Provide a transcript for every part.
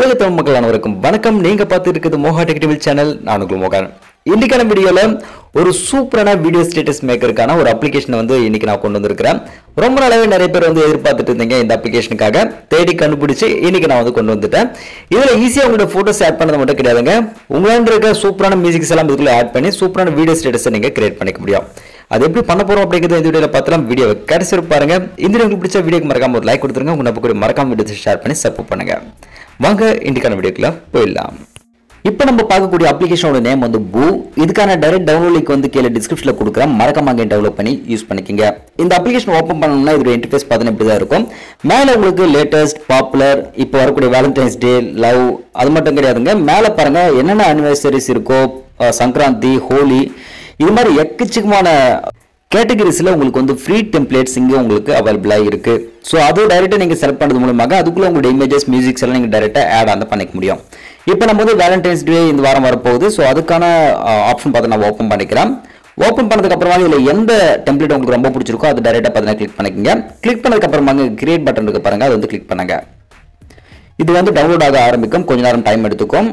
உலக தமிழ் மக்கள் அனைவருக்கும் வணக்கம். நீங்க பார்த்துட்டு இருக்கிறது mohatechintamil சேனல். நான் உங்கள் மோகன். இன்னைக்கான வீடியோல ஒரு சூப்பரான வீடியோ ஸ்டேட்டஸ் மேக்கருக்கான ஒரு அப்ளிகேஷன் வந்து இன்னைக்கு நான் கொண்டு வந்திருக்கிறேன். ரொம்ப நாளாவே நிறைய பேர் வந்து எதிர்பார்த்துட்டு இருந்தீங்க இந்த அப்ளிகேஷனுக்காக. தேடி கண்டுபிடிச்சு இன்னைக்கு நான் வந்து கொண்டு வந்துட்டேன். இதுல ஈஸியா உங்களோட போட்டோஸ் ஆட் பண்ணது மட்டும் கிடையாதுங்க. உங்களாண்ட இருக்க சூப்பரான மியூசிக்ஸ் எல்லாம் இதுக்குள்ள ஆட் பண்ணி சூப்பரான வீடியோ ஸ்டேட்டஸை நீங்க கிரியேட் பண்ணிக்க முடியும். அது எப்படி பண்ண போறோம் அப்படிங்கிறது இந்த வீடியோல பார்த்தலாம். வீடியோவை கடைசி பாருங்க. இந்த வீடியோ உங்களுக்கு பிடிச்ச வீடியோக்கு மறக்காம ஒரு லைக் கொடுத்துருங்க. உங்க நம்ப கூட மறக்காம வீடியோ ஷேர் பண்ணி சப்போர்ட் பண்ணுங்க. வாங்க இன்னைக்கான வீடியோக்குள்ள போயிடலாம். இப்போ நம்ம பார்க்கக்கூடிய அப்ளிகேஷனோட நேம் வந்து பூ. இதுக்கான டைரக்ட் டவுன்லோட் லிங்க் வந்து கீழே டிஸ்கிரிப்ஷன்ல கொடுக்குறேன். மறக்காம அங்கே டவுன்லோட் பண்ணி யூஸ் பண்ணிக்கங்க. இந்த அப்ளிகேஷன் ஓப்பன் பண்ணணும்னா இதோட இன்டர்ஃபேஸ் பார்த்தீங்கன்னா இப்படி தான் இருக்கும். மேலே உங்களுக்கு லேட்டஸ்ட், பாப்புலர், இப்போ வரக்கூடிய வேலண்டைன்ஸ் டே, லவ் அது மட்டும் கிடையாதுங்க. மேலே பாருங்க என்னென்ன அனிவர்சரிஸ் இருக்கோ, சங்கராந்தி, ஹோலி, இது மாதிரி எக்கச்சக்கமான கேட்டகரிஸ்ல உங்களுக்கு வந்து ஃப்ரீ டெம்ப்ளேட்ஸ் இங்கே உங்களுக்கு அவைலபிளாக இருக்கு. ஸோ அது டைரெக்டாக நீங்கள் செலக்ட் பண்ணுறது மூலமாக அதுக்குள்ள உங்களுடைய இமேஜஸ், மியூசிக்ஸ் எல்லாம் நீங்கள் டைரெக்டாக ஆட் ஆன் பண்ணிக்க முடியும். இப்போ நம்ம வந்து வேலண்டைன்ஸ் டே இந்த வாரம் வரப்போகுது. ஸோ அதுக்கான ஆப்ஷன் பார்த்து நான் ஓப்பன் பண்ணிக்கிறேன். ஓப்பன் பண்ணதுக்கு அப்புறமா இதில் எந்த டெம்ப்ளேட் உங்களுக்கு ரொம்ப பிடிச்சிருக்கோ அது டைரெக்டாக பார்த்தீங்கன்னா கிளிக் பண்ணிக்கங்க. கிளிக் பண்ணதுக்கு அப்புறமா கிரியேட் பட்டன் இருக்கு பாருங்க, அது வந்து கிளிக் பண்ணுங்க. இது வந்து டவுன்லோட் ஆக ஆரம்பிக்கும், கொஞ்ச நேரம் டைம் எடுத்துக்கும்.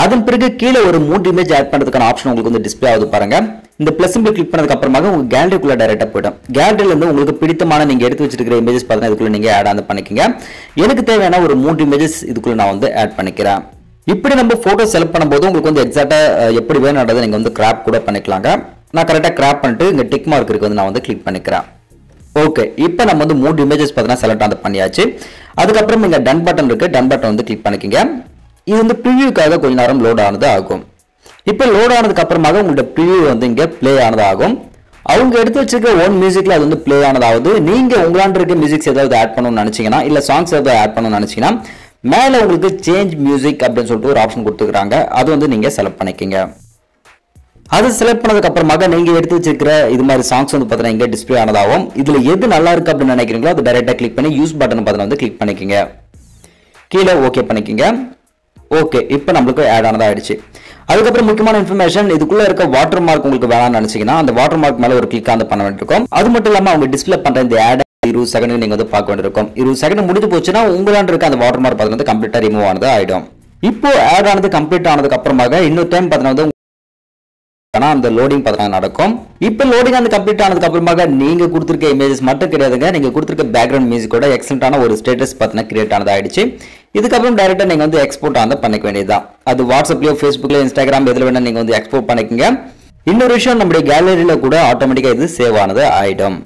அதன் பிறகு கீழே ஒரு 3 இமேஜ் ஆட் பண்ணுறதுக்கான ஆப்ஷன் உங்களுக்கு வந்து டிஸ்பிளே ஆகுது பாருங்க. இந்த பிளஸ் சிம்பிள் கிளிக் பண்ணதுக்கு அப்புறமா உங்க கேலரிக்குள்ள டைரக்டா போய்டும். கேலரியில இருந்து உங்களுக்கு பிடித்தமான நீங்க எடுத்து வச்சிருக்கிற இமேஜஸ் பார்த்தீங்கன்னா இதுக்குள்ள நீங்க ஆட் ஆன் பண்ணிக்கங்க. எனக்கு தேவையான ஒரு 3 இமேஜஸ் இதுக்குள்ள நான் வந்து ஆட் பண்ணிக்கிறேன். இப்படி நம்ம போட்டோ செலக்ட் பண்ணும்போது உங்களுக்கு வந்து எக்ஸாக்டா எப்படி வேணும்ன்றதை நீங்க வந்து கிராப் கூட பண்ணிக்கலாங்க. நான் கரெக்டா கிராப் பண்ணிட்டு இங்க டிக் மார்க் இருக்கு வந்து நான் வந்து கிளிக் பண்ணிக்கிறேன். ஓகே, இப்போ நம்ம வந்து 3 இமேஜஸ் பார்த்தீங்கன்னா செலக்ட் ஆன் பண்ணியாச்சு. அதுக்கப்புறம் இங்க டன் பட்டன் இருக்கு, டன் பட்டன் வந்து கிளிக் பண்ணிக்கங்க. இது வந்து ப்ரிவியூக்காக கொஞ்ச நேரம் லோட் ஆனது ஆகும். இப்போ லோட் ஆனதுக்கு அப்புறமாக உங்களோட ப்ரிவியூ வந்து இங்கே ப்ளே ஆனதாகும். அவங்க எடுத்து வச்சிருக்க ஓன் மியூசிக்ல அது வந்து ப்ளே ஆனதாவது. நீங்க உங்களாண்ட இருக்க மியூசிக்ஸ் ஏதாவது ஆட் பண்ணணும்னு நினைச்சீங்கன்னா, இல்ல சாங்ஸ் ஏதாவது ஆட் பண்ணணும்னு நினைச்சீங்கன்னா, மேல உங்களுக்கு சேஞ்ச் மியூசிக் அப்படின்னு சொல்லிட்டு ஒரு ஆப்ஷன் கொடுத்துருக்காங்க. அது வந்து நீங்க செலக்ட் பண்ணிக்கங்க. அது செலக்ட் பண்ணதுக்கு அப்புறமாக நீங்க எடுத்து வச்சிருக்கிற இது மாதிரி சாங்ஸ் வந்து பார்த்தீங்கன்னா இங்கே டிஸ்பிளே ஆனதாகும். இதுல எது நல்லா இருக்கு அப்படின்னு நினைக்கிறீங்களோ அது டைரக்டா கிளிக் பண்ணி யூஸ் பட்டன் பார்த்தீங்கன்னா வந்து கிளிக் பண்ணிக்கங்க. கீழே ஓகே பண்ணிக்கங்க. ஓகே, இப்போ நம்மளுக்கு ஆட் ஆனதா ஆயிடுச்சு. அதுக்கப்புறம் முக்கியமான இன்ஃபர்மேஷன், இதுக்குள்ள இருக்க வாட்டர் மார்க் உங்களுக்கு வேணாம்னு நினைச்சீங்கன்னா அந்த வாட்டர் மார்க் மேல ஒரு கிளிக் ஆன் பண்ண வேண்டியிருக்கும். அது மட்டும் இல்லாம அவங்க டிஸ்பிளே பண்ற இந்த ஆட் 20 செகண்ட் நீங்க வந்து பார்க்க வேண்டியிருக்கும். 20 செகண்ட் முடிஞ்சு போச்சுன்னா உங்களாண்ட இருக்க அந்த வாட்டர் மார்க் பார்த்தீங்கன்னா கம்ப்ளீட்டா ரிமூவ் ஆனது ஆயிடும். இப்போ ஆட் ஆனது கம்ப்ளீட் ஆனதுக்கு அப்புறமாக இன்னொரு டைம் பார்த்தீங்கன்னா அந்த லோடிங் பார்த்தீங்கன்னா நடக்கும். இப்போ லோடிங் வந்து கம்ப்ளீட் ஆனதுக்கு அப்புறமாக நீங்க கொடுத்திருக்க இமேஜஸ் மட்டும் கிடையாதுங்க, நீங்க கொடுத்திருக்க பேக்ரவுண்ட் மியூசிக்கோட எக்ஸலண்டான ஒரு ஸ்டேட்டஸ் பார்த்தீங்கன்னா கிரியேட் ஆனது ஆயிடுச்சு. இதுக்கப்புறம் டைரக்டா நீங்க வந்து எக்ஸ்போர்ட் ஆன் பண்ணிக்க வேண்டியதுதான். அது வாட்ஸ்அப்லயோ, ஃபேஸ்புக்லயோ, இன்ஸ்டாகிராம் எதுல வேணா நீங்க வந்து எக்ஸ்போர்ட் பண்ணிக்கங்க. இன்னொரு விஷயம், நம்முடைய கேலரியில கூட ஆட்டோமேட்டிக்கா இது சேவ் ஆனது ஆயிடும்.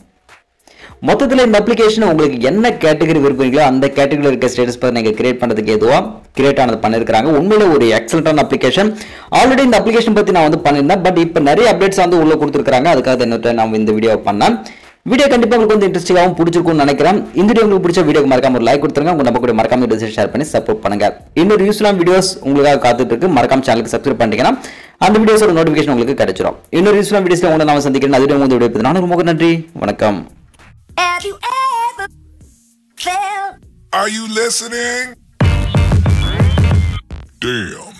மொத்தத்தில் இந்த அப்ளிகேஷன் உங்களுக்கு என்ன கேட்டகரி விரும்புறீங்களோ அந்த கேட்டகரியில் இருக்க ஸ்டேட்டஸ் பார்த்து நீங்க கிரியேட் பண்றதுக்கு எதுவா கிரியேட் ஆனது பண்ணிருக்காங்க. உண்மையில ஒரு எக்ஸலண்டான அப்ளிகேஷன். ஆல்ரெடி இந்த அப்ளிகேஷன் பத்தி நான் வந்து பண்ணிருந்தேன், பட் இப்போ நிறைய அப்டேட்ஸ் வந்து உள்ள கொடுத்துருக்காங்க. அதுக்காக இன்னொரு நான் இந்த வீடியோ பண்ணேன். வீடியோ கண்டிப்பா உங்களுக்கு வந்து இன்ட்ரெஸ்டிங்காகவும் பிடிச்சிருக்கும்னு நினைக்கிறேன். இந்த வீடியோ உங்களுக்கு பிடிச்ச வீடியோக்கு மறக்காம ஒரு லைக் கொடுத்துருங்க. உங்க நம்ம கூட மறக்காம ஷேர் பண்ணி சப்போர்ட் பண்ணுங்க. இன்னொரு யூஸ்ஃபுல்லான வீடியோஸ் உங்களுக்காக காத்துட்டு இருக்கு. மறக்காம சேனலுக்கு சப்ஸ்கிரைப் பண்ணிட்டீங்கன்னா அந்த வீடியோஸோட நோட்டிஃபிகேஷன் உங்களுக்கு கிடைச்சிடும். இன்னொரு யூஸ்ஃபுல்லான வீடியோஸ்ல உங்களை நான் சந்திக்கிறேன். அது வீடியோ வந்து நான் ரொம்ப நன்றி, வணக்கம். Have you ever felt? Are you listening? Damn.